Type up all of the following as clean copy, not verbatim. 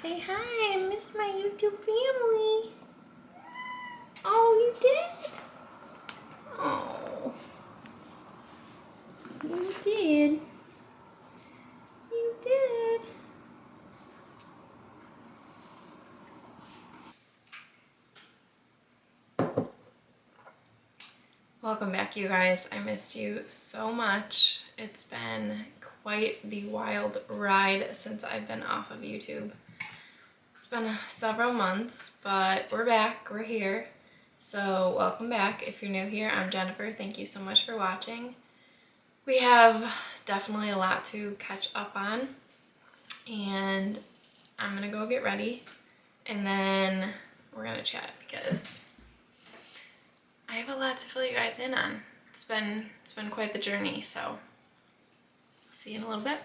Say hi, I miss my YouTube family. Oh, you did? Oh, you did. You did. Welcome back, you guys. I missed you so much. It's been quite the wild ride since I've been off of YouTube. It's been several months, but we're back, we're here. So welcome back. If you're new here, I'm Jennifer. Thank you so much for watching. We have definitely a lot to catch up on, and I'm gonna go get ready and then we're gonna chat because I have a lot to fill you guys in on. It's been quite the journey, so see you in a little bit.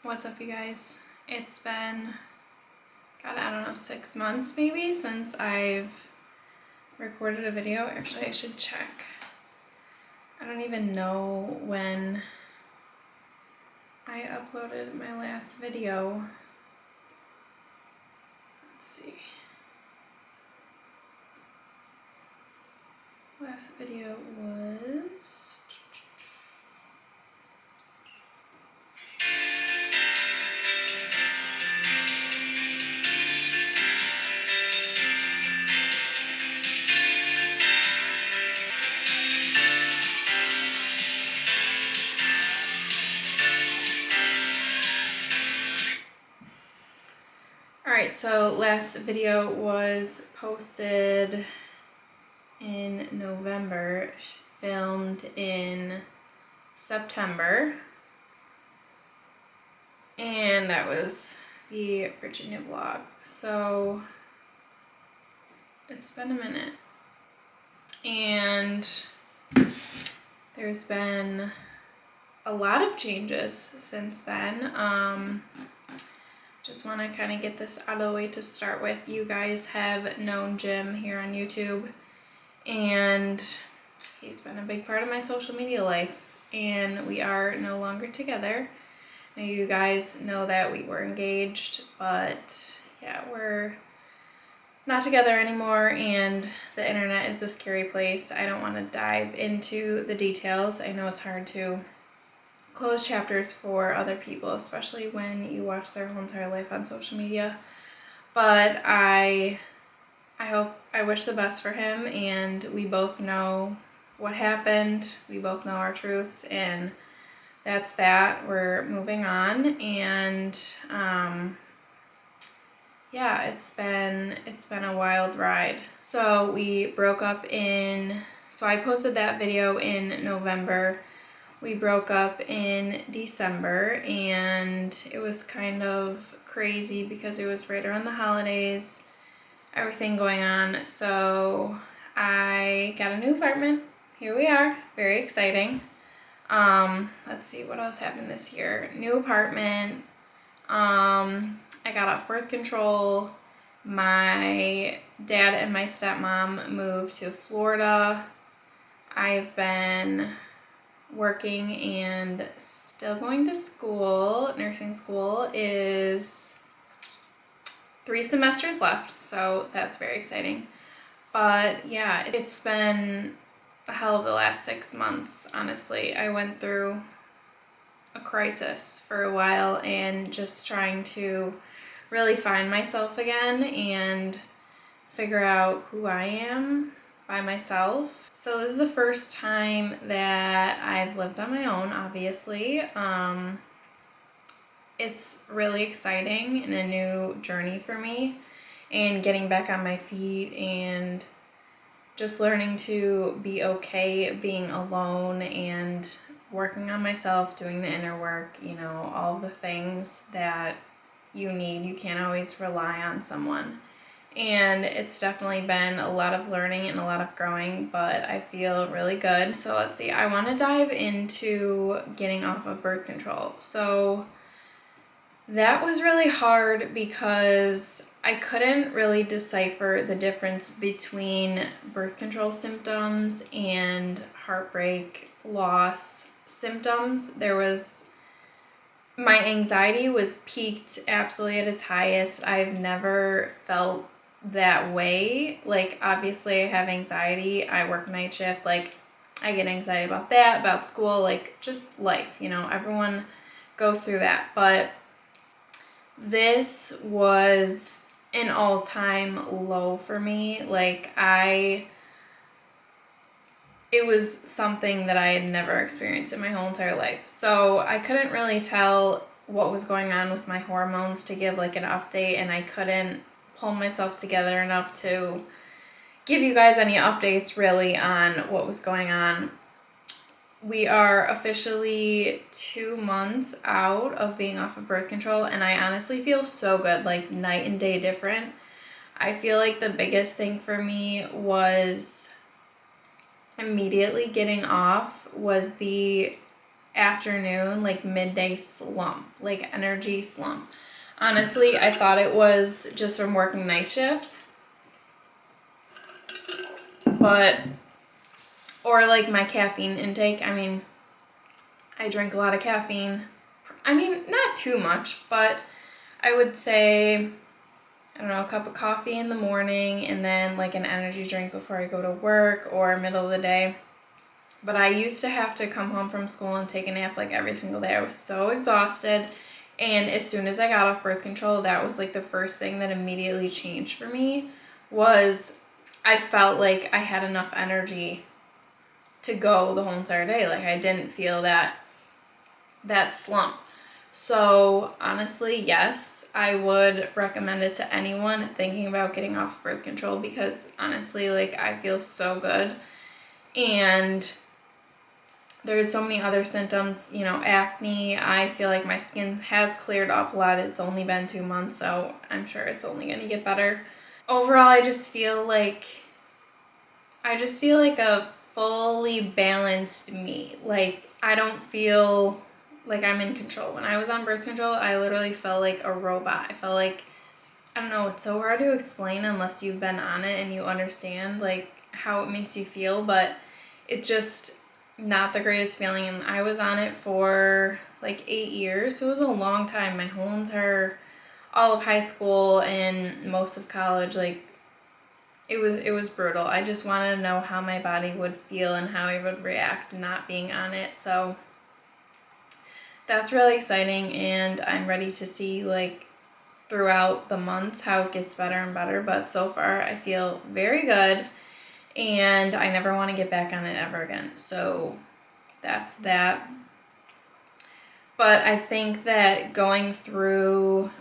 What's up, you guys? It's been, God, I don't know, 6 months maybe since I've recorded a video. Actually, I should check. I don't even know when I uploaded my last video. Let's see. Last video was... Alright, so last video was posted in November, filmed in September, and that was the Virginia vlog. So it's been a minute, and there's been a lot of changes since then. Just want to kind of get this out of the way to start with. You guys have known Jim here on YouTube, and he's been a big part of my social media life, and we are no longer together. Now, you guys know that we were engaged, but yeah, we're not together anymore, and the internet is a scary place. I don't want to dive into the details. I know it's hard to close chapters for other people, especially when you watch their whole entire life on social media. But I wish the best for him, and we both know what happened. We both know our truths, and that's that. We're moving on, and yeah, it's been a wild ride. So we broke up so I posted that video in November. We broke up in December, and it was kind of crazy because it was right around the holidays, everything going on. So I got a new apartment. Here we are. Very exciting. Let's see what else happened this year. New apartment. I got off birth control. My dad and my stepmom moved to Florida. I've been working and still going to school. Nursing school is 3 semesters left, so that's very exciting. But yeah, it's been a hell of the last 6 months, honestly. I went through a crisis for a while and just trying to really find myself again and figure out who I am by myself. So this is the first time that I've lived on my own, obviously. It's really exciting and a new journey for me, and getting back on my feet and just learning to be okay being alone and working on myself, doing the inner work, you know, all the things that you need. You can't always rely on someone. And it's definitely been a lot of learning and a lot of growing, but I feel really good. So let's see, I want to dive into getting off of birth control. So that was really hard because I couldn't really decipher the difference between birth control symptoms and heartbreak loss symptoms. There was my anxiety was peaked absolutely at its highest. I've never felt that way. Like, obviously I have anxiety. I work night shift. Like, I get anxiety about that, about school, like just life, you know, everyone goes through that. But this was an all-time low for me. Like, it was something that I had never experienced in my whole entire life. So I couldn't really tell what was going on with my hormones to give like an update, and I couldn't pull myself together enough to give you guys any updates really on what was going on. We are officially 2 months out of being off of birth control, and I honestly feel so good, like night and day different. I feel like the biggest thing for me was immediately getting off was the afternoon, like midday slump, like energy slump. Honestly, I thought it was just from working night shift, but, or like my caffeine intake. I mean, I drink a lot of caffeine. I mean, not too much, but I would say, I don't know, a cup of coffee in the morning and then like an energy drink before I go to work or middle of the day. But I used to have to come home from school and take a nap like every single day. I was so exhausted. And as soon as I got off birth control, that was like the first thing that immediately changed for me, was I felt like I had enough energy to go the whole entire day. Like, I didn't feel that slump. So honestly, yes, I would recommend it to anyone thinking about getting off birth control, because honestly, like, I feel so good. And there's so many other symptoms, you know, acne. I feel like my skin has cleared up a lot. It's only been 2 months, so I'm sure it's only going to get better. Overall, I just feel like a fully balanced me. Like, I don't feel like I'm in control. When I was on birth control, I literally felt like a robot. I felt like, I don't know, it's so hard to explain unless you've been on it and you understand like how it makes you feel, but it's just not the greatest feeling. And I was on it for like 8 years, so it was a long time. My whole entire, all of high school and most of college, like, it was brutal. I just wanted to know how my body would feel and how I would react not being on it. So that's really exciting, and I'm ready to see like throughout the months how it gets better and better. But so far I feel very good, and I never want to get back on it ever again. So that's that. But I think that going through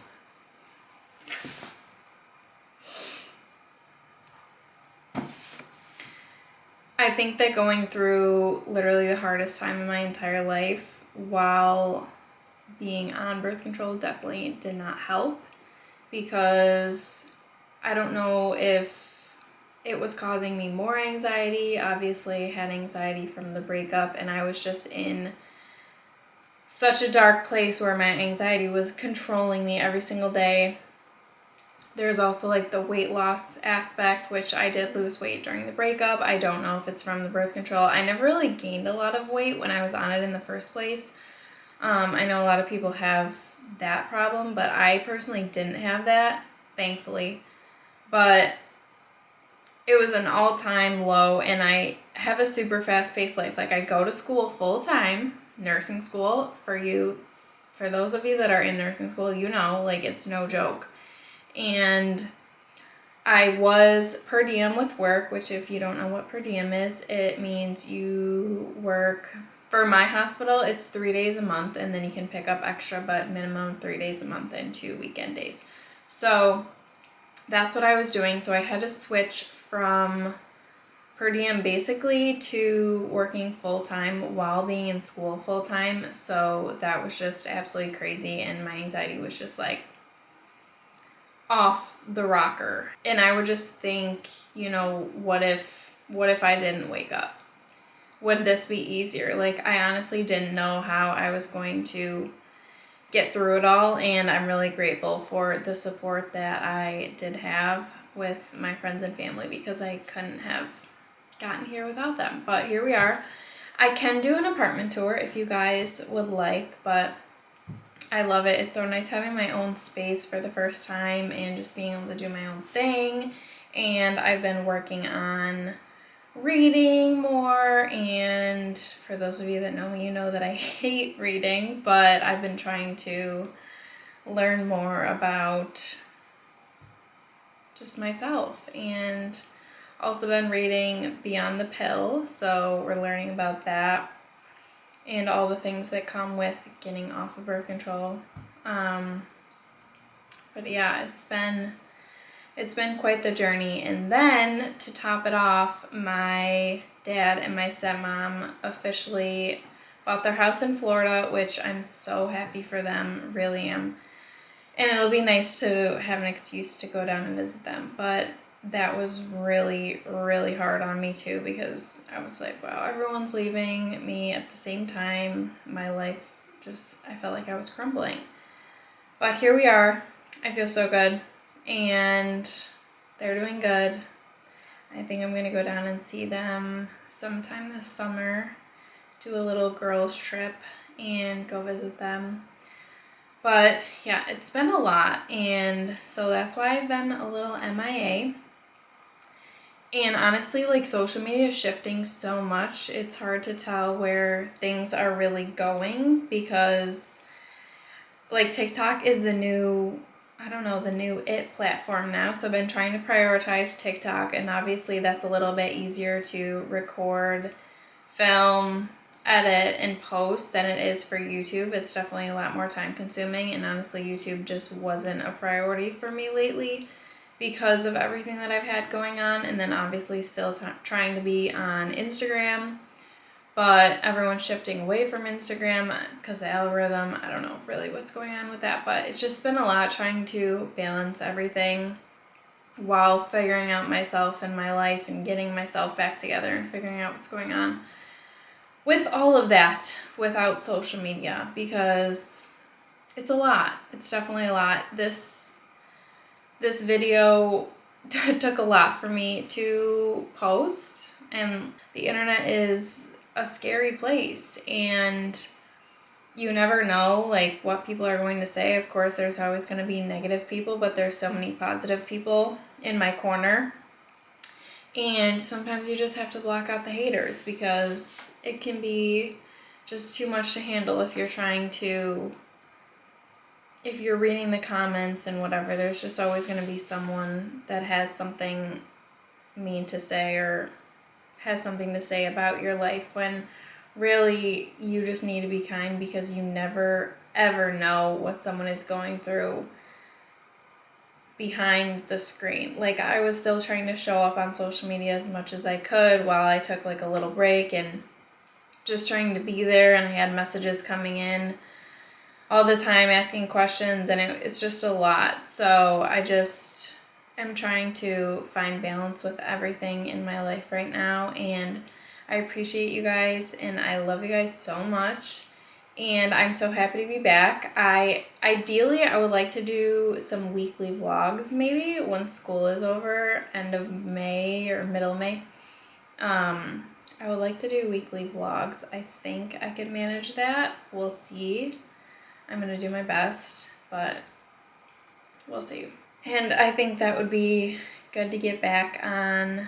literally the hardest time in my entire life while being on birth control definitely did not help, because I don't know if it was causing me more anxiety. Obviously, I had anxiety from the breakup, and I was just in such a dark place where my anxiety was controlling me every single day. There's also like the weight loss aspect, which I did lose weight during the breakup. I don't know if it's from the birth control. I never really gained a lot of weight when I was on it in the first place. I know a lot of people have that problem, but I personally didn't have that, thankfully. But it was an all-time low, and I have a super fast-paced life. Like, I go to school full-time, nursing school. For those of you that are in nursing school, you know, like, it's no joke. And I was per diem with work, which, if you don't know what per diem is, it means you work, for my hospital, it's 3 days a month, and then you can pick up extra, but minimum 3 days a month and 2 weekend days. So that's what I was doing. So I had to switch from per diem basically to working full-time while being in school full-time. So that was just absolutely crazy, and my anxiety was just like off the rocker. And I would just think, you know, what if I didn't wake up? Would this be easier? Like, I honestly didn't know how I was going to get through it all, and I'm really grateful for the support that I did have with my friends and family, because I couldn't have gotten here without them. But here we are. I can do an apartment tour if you guys would like, but I love it. It's so nice having my own space for the first time and just being able to do my own thing. And I've been working on reading more, and for those of you that know me, you know that I hate reading, but I've been trying to learn more about just myself, and also been reading Beyond the Pill, so we're learning about that and all the things that come with getting off of birth control. But yeah, it's been quite the journey. And then to top it off, my dad and my stepmom officially bought their house in Florida, which I'm so happy for them, really am. And it'll be nice to have an excuse to go down and visit them. But that was really, really hard on me too, because I was like, wow, everyone's leaving me at the same time. My life I felt like I was crumbling. But here we are. I feel so good. And they're doing good. I think I'm going to go down and see them sometime this summer, do a little girls trip and go visit them. But yeah, it's been a lot, and so that's why I've been a little MIA. And honestly, like, social media is shifting so much, it's hard to tell where things are really going, because like TikTok is the new, I don't know, the new it platform now. So I've been trying to prioritize TikTok, and obviously that's a little bit easier to record, film, edit, and post than it is for YouTube. It's definitely a lot more time consuming, and honestly YouTube just wasn't a priority for me lately because of everything that I've had going on. And then obviously still trying to be on Instagram, but everyone's shifting away from Instagram because the algorithm, I don't know really what's going on with that, but it's just been a lot trying to balance everything while figuring out myself and my life and getting myself back together and figuring out what's going on with all of that without social media, because it's a lot. It's definitely a lot. This video took a lot for me to post, and the internet is a scary place, and you never know like what people are going to say. Of course, there's always going to be negative people, but there's so many positive people in my corner. And sometimes you just have to block out the haters, because it can be just too much to handle if you're reading the comments and whatever. There's just always going to be someone that has something mean to say or has something to say about your life, when really you just need to be kind, because you never ever know what someone is going through behind the screen. Like, I was still trying to show up on social media as much as I could while I took like a little break, and just trying to be there, and I had messages coming in all the time asking questions, and it's just a lot. So I just am trying to find balance with everything in my life right now, and I appreciate you guys, and I love you guys so much, and I'm so happy to be back. Ideally I would like to do some weekly vlogs maybe once school is over, end of May or middle of May. I would like to do weekly vlogs. I think I can manage that. We'll see. I'm going to do my best, but we'll see. And I think that would be good to get back on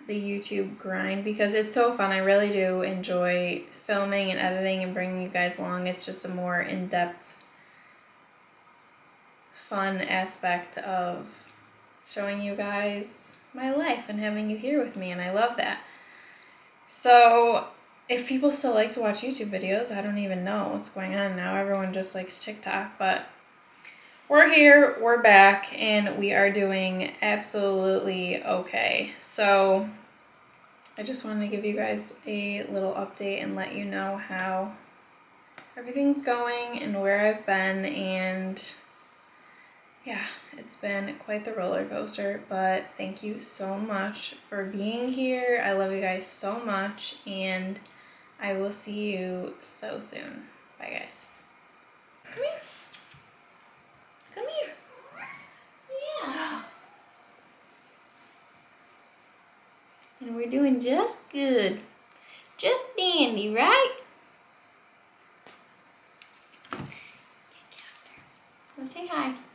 the YouTube grind, because it's so fun. I really do enjoy filming and editing and bringing you guys along. It's just a more in-depth, fun aspect of showing you guys my life and having you here with me, and I love that. So if people still like to watch YouTube videos, I don't even know what's going on now. Everyone just likes TikTok, but we're here, we're back, and we are doing absolutely okay. So I just wanted to give you guys a little update and let you know how everything's going and where I've been. And yeah, it's been quite the roller coaster, but thank you so much for being here. I love you guys so much, and I will see you so soon. Bye, guys. Come here. Come here. Yeah. And we're doing just good. Just dandy, right? hi.